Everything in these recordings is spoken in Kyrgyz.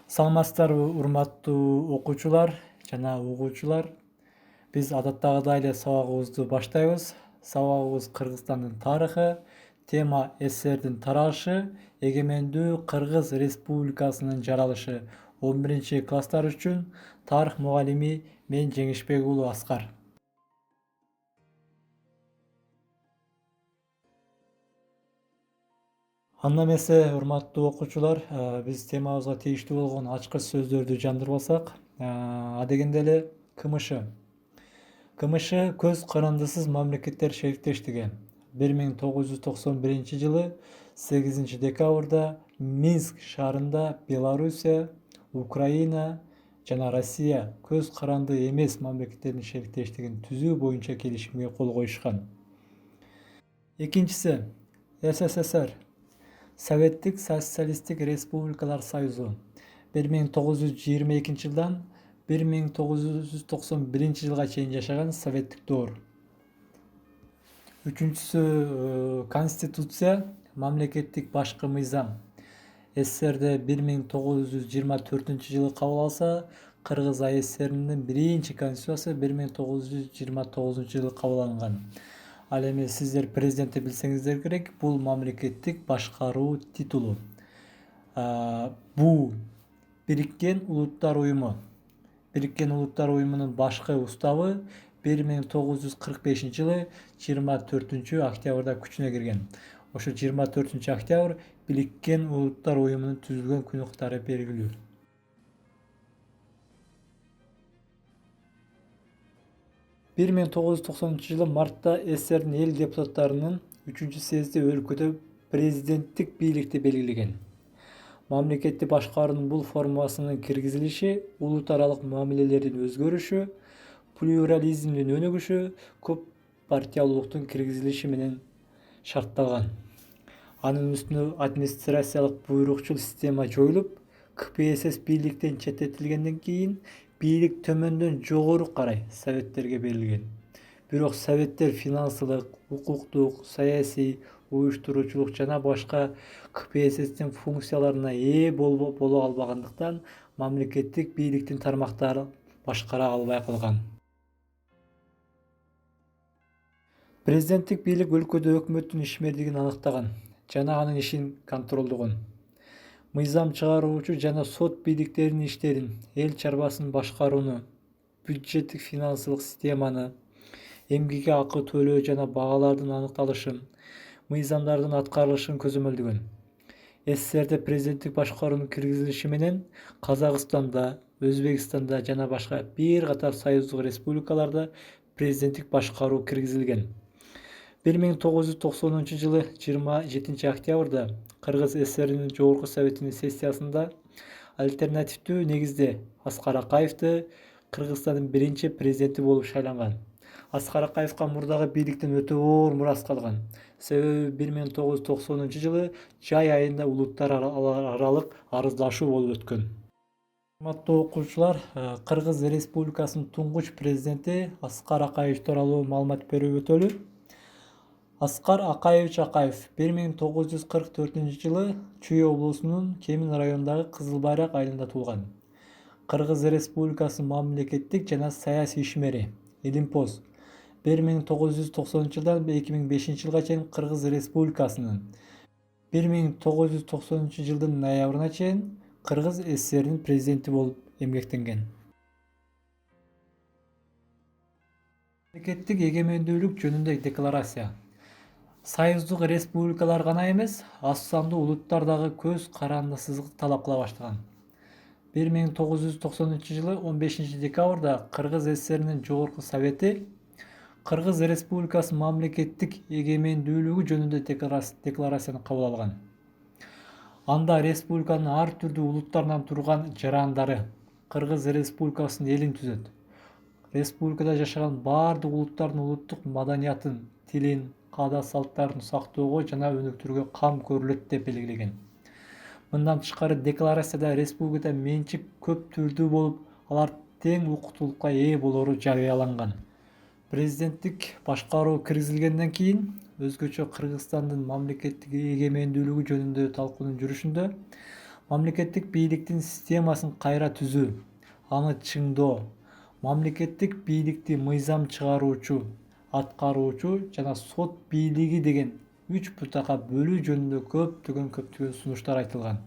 Саламатсыздарбы урматтуу окуучулар жана угуучулар. Биз адаттагыдай эле сабагыбызды баштайбыз. Сабагыбыз Кыргызстандын тарыхы, тема СССРдин таралышы, эгемендүү Кыргыз Республикасынын жаралышы. 11-класстар үчүн тарых мугалими мен Жеңишбек уулу Аскар. Анда эмесе урматтуу окуучулар, биз темабызга тийиштүү болгон ачкыч сөздөрдү жандырбасак, адегенде эле КМШ. КМШ көз карандысыз мамлекеттер шериктештиги 1991-жылы 8-декабрда Минск шаарында Белоруссия, Украина жана Россия көз каранды эмес мамлекеттердин шериктештигин түзүү боюнча келишимге кол коюшкан. Экинчиси СССР Советтик Социалисттик Республикалар Союзу 1922-жылдан 1991-жылга чейин жашаган советтик доор. Үчүнчүсү Конституция мамлекеттик башкы мыйзам. СССРде 1924-жылы кабыл алса, Кыргыз АССРнин биринчи конституциясы 1929-жылы кабыл алынган. Ал эми сиздер президентти билсеңиздер керек, бул мамлекеттик башкаруу титулу. Бул Бириккен Улуттар Уюму. Бириккен Улуттар Уюмунун башкы уставы 1945-жылы 24-октябрда күчүнө кирген. Ошо 24-октябрь Бириккен Улуттар Уюмунун түзүлгөн күнү катары белгилүү. 1990-жылы мартта СССРдин эл депутаттарынын 3-съезди өлкөдө президенттик бийликти белгилеген. Мамлекетти башкаруунун бул формасынын киргизилиши улут аралык мамилелердин өзгөрүшү, плюрализмдин өнүгүшү, көп партиялуулуктун киргизилиши менен шартталган. Анын үстүнө администрациялык буйрукчул система жоюлуп, КПСС бийликтен четтетилгенден кийин бийлик төмөндөн жогору карай советтерге берилген. Бирок советтер финансылык, укуктук, саясий, уюштуруучулук жана башка КПССтин функцияларына ээ боло албагандыктан мамлекеттик бийликтин тармактары башкара албай калган. Президенттик бийлик өлкөдө өкмөттүн ишмердигин аныктаган жана анын ишин контролдогон. Мыйзам чыгаруучу жана сот бийликтеринин иштерин, эл чарбасын башкарууну, бюджеттик финансылык системаны, эмгекке акы төлөө жана багалардын аныкталышын, мыйзамдардын аткарылышын көзөмөлдөгөн. СССРде президенттик башкаруунун киргизилиши менен Казакстанда, Өзбекстанда жана башка бир катар союздук республикаларда президенттик башкаруу киргизилген. 1990-жылы 27-октябрда Кыргыз СССРнин Жогорку Советинин сессиясында альтернативдүү негизде Аскар Акаевди Кыргызстандын биринчи президенти болуп шайланган. Аскар Акаевга мурдагы бийликтен өтө оор мурас калган. Себеби 1990-жылы жай айында улуттар аралык арыздашуу болуп өткөн. Урматтуу окуучулар, Кыргыз Республикасынын туңгуч президенти Аскар Акаев тууралуу маалымат берип өтөлү. Аскар Акаевич Акаев 1944-жылы Чүй облусунун Кемин районундагы Кызыл Байрак айылында туулган. Кыргыз Республикасынын мамлекеттик жана саясий ишмери, илимпоз. 1990-жылдан 2005-жылга чейин Кыргыз Республикасынын, 1990-жылдын ноябрына чейин Кыргыз СССРнин президенти болуп эмгектенген. Мамлекеттик эгемендүүлүк жөнүндөгү декларация. Союздук республикалар гана эмес, аз сандуу улуттар дагы көз карандысыздыкты талап кыла баштаган. 1990-жылы 15-декабрда Кыргыз СССРнин Жогорку Совети Кыргыз Республикасынын мамлекеттик эгемендүүлүгү жөнүндө декларацияны кабыл алган. Анда республиканын ар түрдүү улуттарынан турган жарандары Кыргыз Республикасынын элин түзөт. Республикада жашаган баардык улуттардын улуттук маданиятын, тилин, каада-салттарын сактоого жана өнүктүрүүгө кам көрүлөт деп белгилеген. Мындан тышкары декларацияда республикада менчик көп түрдүү болуп, алар тең укуктуулукка ээ болору жарыяланган. Президенттик башкаруу киргизилгенден кийин өзгөчө Кыргызстандын мамлекеттик эгемендүүлүгү жөнүндө талкуунун жүрүшүндө мамлекеттик бийликтин системасын кайра түзүү, аны чыңдоо, мамлекеттик бийликти мыйзам чыгаруучу, аткаруучу жана сот бийлиги деген 3 бутакка бөлүү жөнүндө көптөгөн сунуштар айтылган.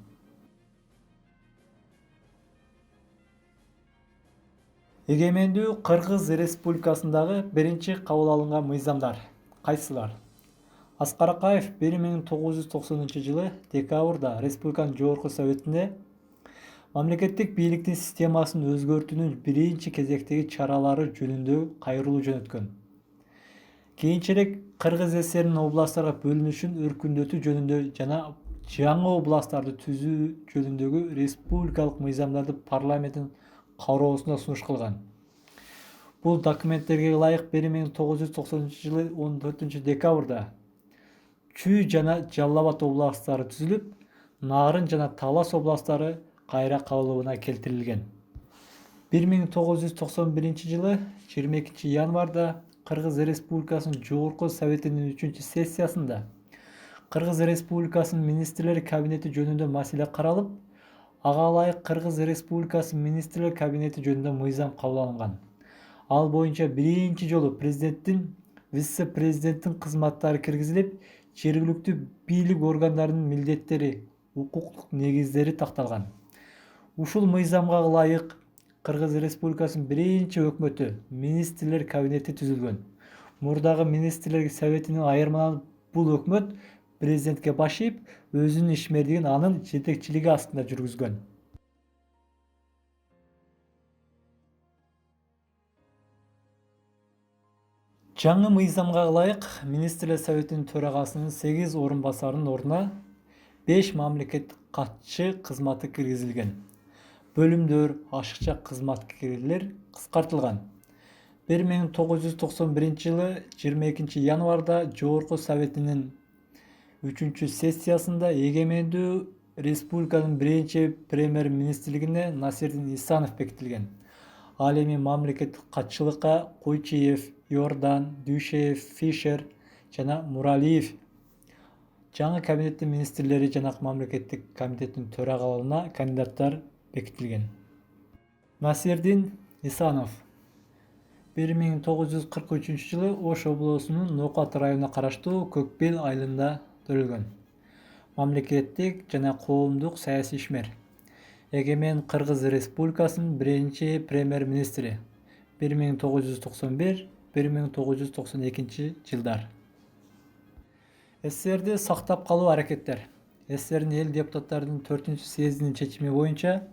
Эгемендүү Кыргыз Республикасындагы биринчи кабыл алынган мыйзамдар кайсылар? Аскар Акаев 1990 декабрда Республиканын Жогорку Советинде мамлекеттик бийликтин системасын өзгөртүүнүн биринчи кезектеги чаралары жөнүндө кайрылуу жөнөткөн. Кийинчерээк Кыргыз ССРнин областтарга бөлүнүшүн өркүндөтүү жөнүндө жана жаңы областтарды түзүү жөнүндөгү республикалык мыйзамдарды парламенттин кароосуна сунуш кылган. Бул документтерге ылайык 1990 14 декабрда Чүй жана Жалал Абад областтары түзүлүп, Нарын жана Талас областтары кайра кабылууна келтирилген. 1991 22 январда Кыргыз Республикасынын Жогорку Советинин 3 сессиясында Кыргыз Республикасынын министрлер кабинети жөнүндө маселе каралып, ага ылайык Кыргыз Республикасынын министрлер кабинети жөнүндө мыйзам кабыл алынган. Ал боюнча биринчи жолу президенттин, вице-президенттин кызматтары киргизилип, жергиликтүү бийлик органдарынын милдеттери, укуктук негиздери такталган. Ушул мыйзамга ылайык Кыргыз Республикасынын биринчи өкмөтү, министрлер кабинети түзүлгөн. Мурдагы министрлер советинин айырмаланып бул өкмөт президентке баш ийип, өзүнүн ишмердигин анын жетекчилиги астында жүргүзгөн. Жаңы мыйзамга ылайык министрлер советинин төрагасынын 8 орун басарынын ордуна 5 мамлекеттик катчы кызматы киргизилген. Бөлүмдөр, ашыкча кызматкерлер кыскартылган. 1991 22 январда Жогорку Советинин 3 сессиясында эгемендүү республиканын биринчи премьер-министрлигине Насирдин Исанов бекитилген. Ал эми мамлекеттик катчылыкка Куйчиев, Йордан, Дүйшеев, Фишер жана Муралиев жаңы кабинеттин министрлери жана мамлекеттик комитеттин төрагалыгына кандидаттар бекитилген. Насирдин Исанов 1943 Ош облусунун Нокат районуна караштуу Көкбел айылында төрөлгөн. Мамлекеттик жана коомдук саясий ишмер. Эгемен Кыргыз Республикасынын биринчи премьер-министри 1991-1992 жылдар. СССРди сактап калуу аракеттер. СССРдин эл депутаттарынын 4-съездинин чечими боюнча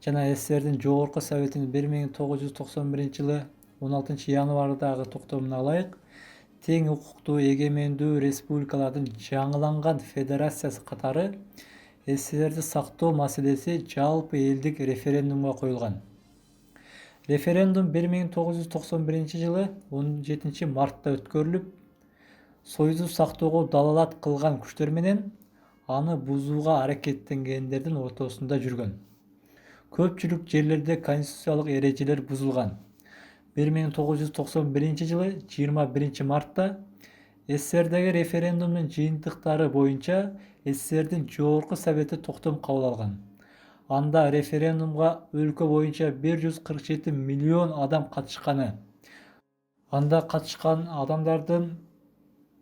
жана СССРдин Жогорку Советинин 1991 16 январдагы токтомуна ылайык тең укуктуу эгемендүү республикалардын жаңыланган федерациясы катары СССРди сактоо маселеси жалпы элдик референдумга коюлган. Референдум 1991 17 мартта өткөрүлүп, Союзду сактоого далалат кылган күчтөр менен аны бузууга аракеттенгендердин ортосунда жүргөн. Көпчүлүк жерлерде конституциялык эрежелер бузулган. 1991 21 мартта СССРдеги референдумдун жыйынтыктары боюнча СССРдин Жогорку Совети токтом кабыл алган. Анда референдумга өлкө боюнча 147 миллион адам катышканы. Анда катышкан адамдардын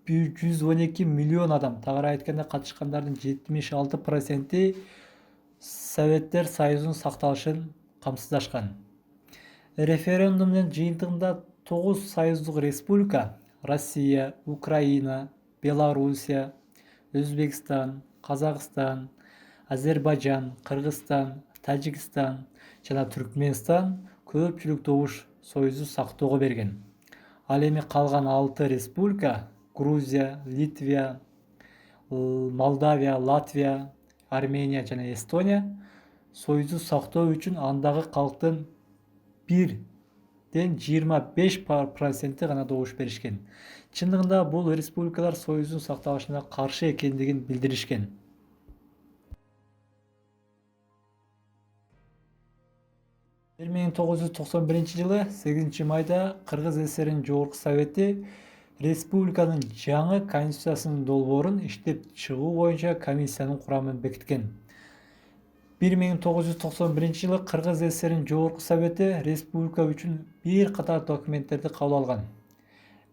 112 миллион адам, тагыраак айтканда катышкандардын 76% Советтер Союзунун сакталышын камсыздашкан. Референдумдун жыйынтыгында 9 союздук республика — Россия, Украина, Белоруссия, Өзбекстан, Казакстан, Азербайжан, Кыргызстан, Тажикстан жана Түркмөнстан көпчүлүк добуш Союзду сактоого берген. Ал эми калган 6 республика — Грузия, Литвия, Молдавия, Латвия, Армения жана Эстония Союзду сактоо үчүн андагы калктын 1-25% гана добуш беришкен. Чындыгында бул республикалар Союздун сакталышына каршы экендигин билдиришкен. 1991 8 майда Кыргыз ССРинин Жогорку Совети республиканын жаңы конституциясынын долбоорун иштеп чыгуу боюнча комиссиянын курамын бекиткен. 1991-жылы Кыргыз ССРинин Жогорку Совети республика үчүн бир катар документтерди кабыл алган.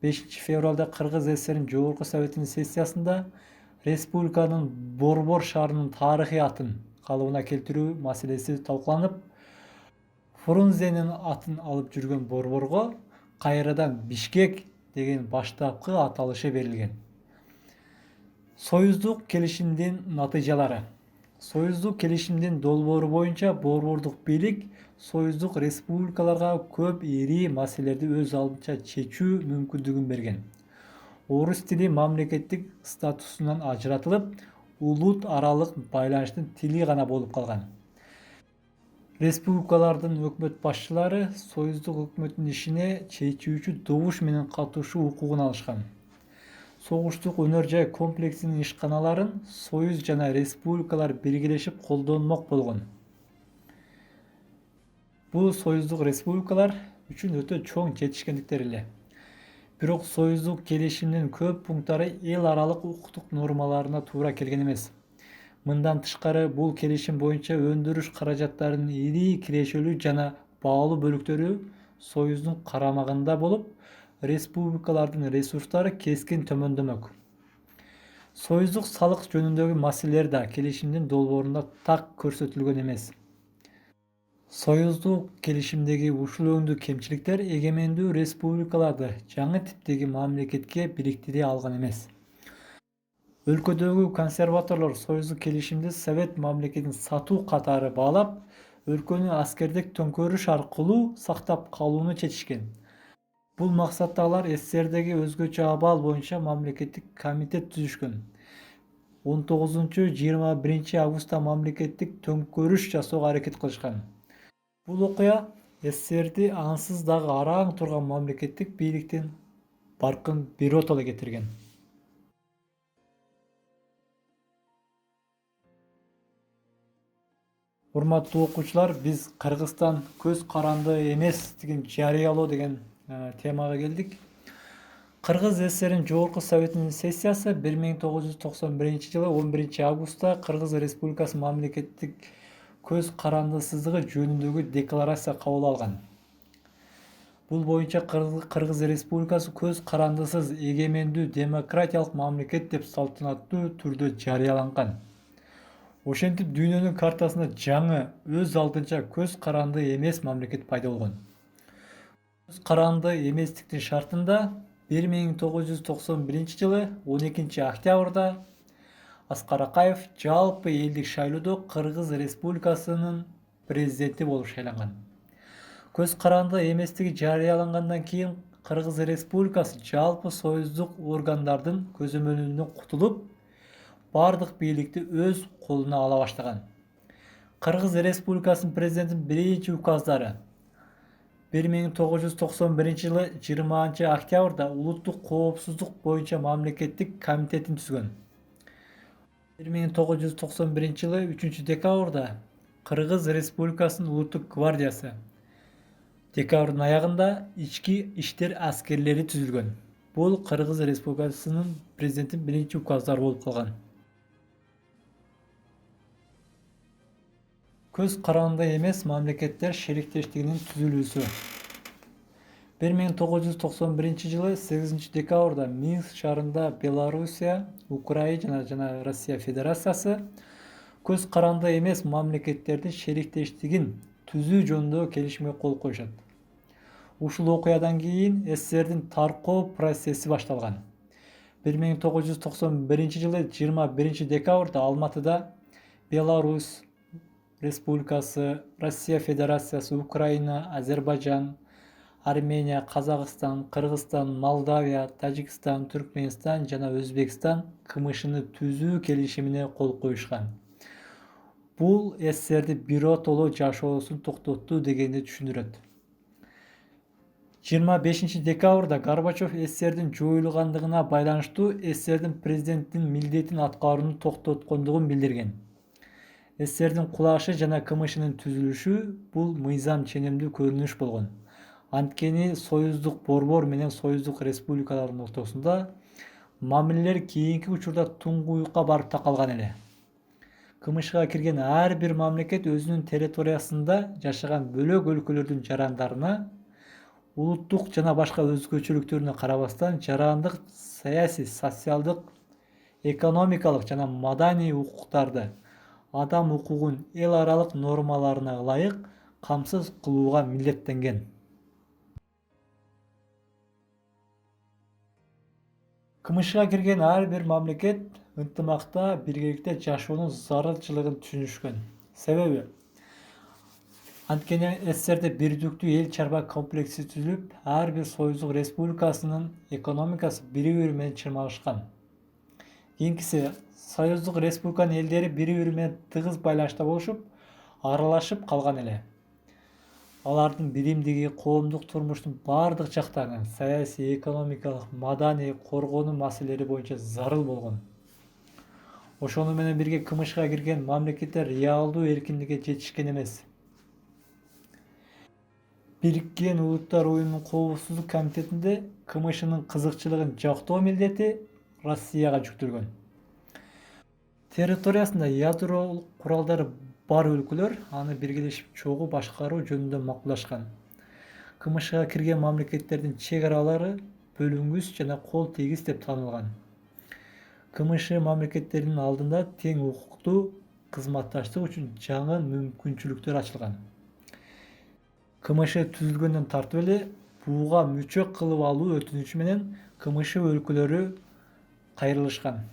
5 февралда Кыргыз ССРинин Жогорку Советинин сессиясында республиканын Борбор шаарынын тарыхый атын калыбына келтирүү маселеси талкууланып, Фрунзенин атын алып жүргөн борборго кайрадан Бишкек деген баштапкы аталышы берилген. Союздук келишимдин натыйжалары. Союздук келишимдин долбоору боюнча борбордук бийлик союздук республикаларга көп ири маселелерди өз алдынча чечүү мүмкүндүгүн берген. Орус тили мамлекеттик статусунан ажыратылып, улут аралык байланыштын тили гана болуп калган. Республикалардын өкмөт башчылары союздук өкмөттүн ишине чечүүчү добуш менен катышуу укугун алышкан. Согуштук өнөр жай комплексинин ишканаларын союз жана республикалар биргелешип колдонмок болгон. Бул союздук республикалар үчүн өтө чоң жетишкендиктер эле. Бирок союздук келишимдин көп пункттары эл аралык укуктук нормаларына туура келген эмес. Мындан тышкары бул келишим боюнча өндүрүш каражаттарынын ири кирешелүү жана баалуу бөлүктөрү союздун карамагында болуп, республикалардын ресурстары кескин төмөндөмөк. Союздук салык жөнүндөгү маселелер да келишимдин долбоорунда так көрсөтүлгөн эмес. Союздук келишимдеги ушул өңдүү кемчиликтер эгемендүү республикаларды жаңы типтеги мамлекетке бириктире алган эмес. Өлкөдөгү консерваторлор союздук келишимди Совет мамлекетин сатуу катары баалап, өлкөнү аскердик төңкөрүш аркылуу сактап калууну чечишкен. Бул максатта алар СССРдеги өзгөчө абал боюнча мамлекеттик комитет түзүшкөн. 19-21 августта мамлекеттик төңкөрүш жасоого аракет кылышкан. Бул окуя СССРди ансыз дагы араң турган мамлекеттик бийликтин баркын биротоло кетирген. Урматтуу окуучулар, биз Кыргызстан көз каранды эмес деген жарыялоо деген темага келдик. Кыргыз ССРинин Жогорку Советинин сессиясы 1991-жылы 11 августта Кыргыз Республикасы мамлекеттик көз карандысыздыгы жөнүндөгү декларация кабыл алган. Бул боюнча Кыргыз Республикасы көз карандысыз эгемендүү демократиялык мамлекет деп салтанаттуу түрдө жарыяланган. Ошентип дүйнөнүн картасында жаңы өз алдынча көз каранды эмес мамлекет пайда болгон. Көз каранды эместиктин шартында 1991-жылы 12 октябрда Аскар Акаев жалпы элдик шайлоодо Кыргыз Республикасынын президенти болуп шайланган. Көз каранды эместиги жарыялангандан кийин Кыргыз Республикасы жалпы союздук органдардын көзөмөлүнөн кутулуп, бардык бийликти өз колуна ала баштаган. Кыргыз Республикасынын президентинин биринчи указдары 1991-жылы 20 октябрда улуттук коопсуздук боюнча мамлекеттик комитетин түзгөн. 1991-жылы 3 декабрда Кыргыз Республикасынын улуттук гвардиясы, декабрдын аягында ички иштер аскерлери түзүлгөн. Бул Кыргыз Республикасынын президентинин биринчи указдары болуп калган. Көз каранды эмес мамлекеттер шериктештигинин түзүлүүсү. 1991-жылы 8 декабрда Минск шаарында Белоруссия, Украина жана Россия Федерациясы көз каранды эмес мамлекеттердин шериктештигин түзүү жөнүндөгү келишимге кол коюшат. Ушул окуядан кийин СССРдин таркоо процесси башталган. 1991-жылы 21 декабрда Алматыда Беларусь Республикасы, Россия Федерациясы, Украина, Азербайжан, Армения, Казакстан, Кыргызстан, Молдавия, Тажикстан, Түркменстан жана Өзбекстан КМШны түзүү келишимине кол коюшкан. Бул СССРди биротоло жашоосун токтотту дегенди түшүндүрөт. 25 декабрда Горбачев СССРдин жоюлгандыгына байланыштуу СССРдин президентинин милдетин аткарууну токтоткондугун билдирген. СССРдин кулашы жана КМШнын түзүлүшү бул мыйзам ченемдүү көрүнүш болгон. Анткени союздук борбор менен союздук республикалардын ортосунда мамилелер кийинки учурда туңгуюкка барып такалган эле. КМШга кирген ар бир мамлекет өзүнүн территориясында жашаган бөлөк өлкөлөрдүн жарандарына улуттук жана башка өзгөчөлүктөрүнө карабастан жарандык саясий, социалдык, экономикалык жана маданий укуктарды адам укугун эл аралык нормаларына ылайык камсыз кылууга милдеттенген. КМШга кирген ар бир мамлекет ынтымакта биргеликте жашоонун зарылчылыгын түшүнүшкөн. Себеби анткени СССРде бирдиктүү эл чарба комплекси түзүлүп, ар бир союздук республикасынын экономикасы бири-бири менен чырмалышкан. Кийинкиси союздук республиканын элдери бири-бири менен тыгыз байланышта болушуп, аралашып калган эле. Алардын биримдиги коомдук турмуштун бардык жактарынан саясий, экономикалык, маданий, коргонуу маселелери боюнча зарыл болгон. Ошону менен бирге КМШга кирген мамлекеттер реалдуу эркиндикке жетишкен эмес. Бириккен Улуттар Уюмунун Коопсуздук комитетинде КМШнын кызыкчылыгын жоктоо милдети Россияга жүктөлгөн. Территориясында ядролук куралдары бар өлкөлөр аны биргелешип чогуу башкаруу жөнүндө макулдашкан. КМШга кирген мамлекеттердин чек аралары бөлүнгүс жана кол тийгиз деп таанылган. КМШ мамлекеттеринин алдында тең укуктуу кызматташтык үчүн жаңы мүмкүнчүлүктөр ачылган. КМШ түзүлгөндөн тартып эле буга мүчө кылып алуу өтүнүчү менен КМШ өлкөлөрү кайрылышкан.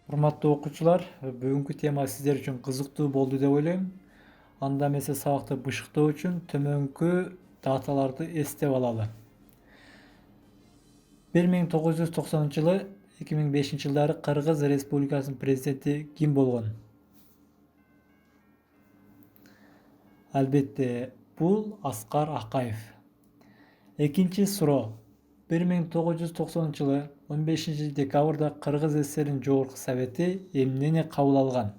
Урматтуу окуучулар, бүгүнкү тема сиздер үчүн кызыктуу болду деп ойлойм. Анда эмесе сабакты бышыктоо үчүн төмөнкү даталарды эстеп алалы. 1990-жылы 2005-жылдары Кыргыз Республикасынын президенти ким болгон? Албетте, бул Аскар Акаев. Экинчи суроо. 1990-жылы 15-декабрда Кыргыз СССРинин Жогорку Совети эмнени кабыл алган?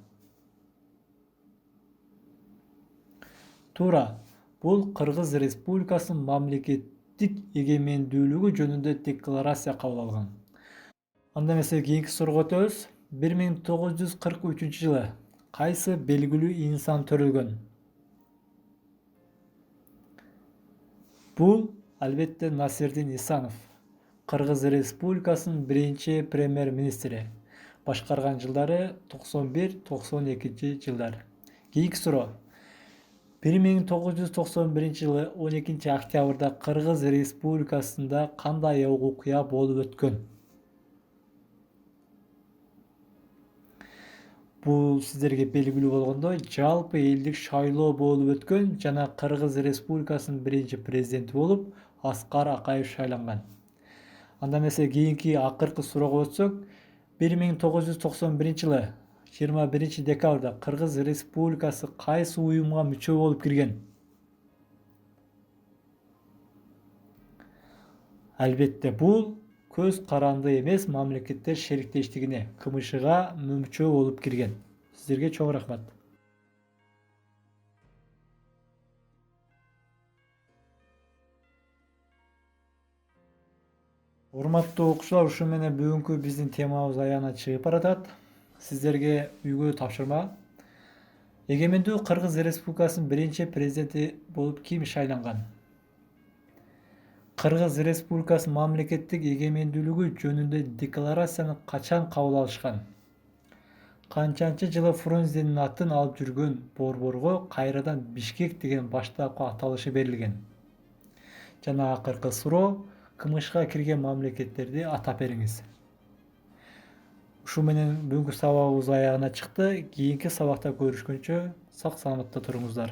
Туура, бул Кыргыз Республикасынын мамлекеттик эгемендүүлүгү жөнүндө декларация кабыл алган. Анда эмесе кийинки суроога өтөбүз. 1943-жылы кайсы белгилүү инсан төрөлгөн? Бул албетте Насирдин Исанов, Кыргыз Республикасынын биринчи премьер-министри. Башкарган жылдары 91-92 жылдар. Кийинки суроо. 1991-жылы 12-октябрда Кыргыз Республикасында кандай окуя болуп өткөн? Бул сиздерге белгилүү болгондой, жалпы элдик шайлоо болуп өткөн жана Кыргыз Республикасынын биринчи президенти болуп Аскар Акаев шайланган. Анда эмесе кийинки акыркы суроого өтсөк, 1991-жылы 21-декабрда Кыргыз Республикасы кайсы уюмга мүчө болуп кирген? Албетте, бул көз каранды эмес мамлекеттер шериктештигине КМШга мүчө болуп кирген. Сиздерге чоң рахмат. Урматтуу окуучулар, ушу менен бүгүнкү биздин темабыз аягына чыгып баратат. Сиздерге үйгө тапшырма. Эгемендүү Кыргыз Республикасынын биринчи президенти болуп ким шайланган? Кыргыз Республикасынын мамлекеттик эгемендүүлүгү жөнүндө декларацияны качан кабыл алышкан? Канчанчы жылы Фрунзенин атын алып жүргөн борборго кайрадан Бишкек деген баштапкы аталышы берилген? Жана акыркы суроо, КМШга кирген мамлекеттерди атап бериңиз. Ушу менен бүгүнкү сабагыбыз аягына чыкты. Кийинки сабакта көрүшкөнчө сак саламатта туруңуздар.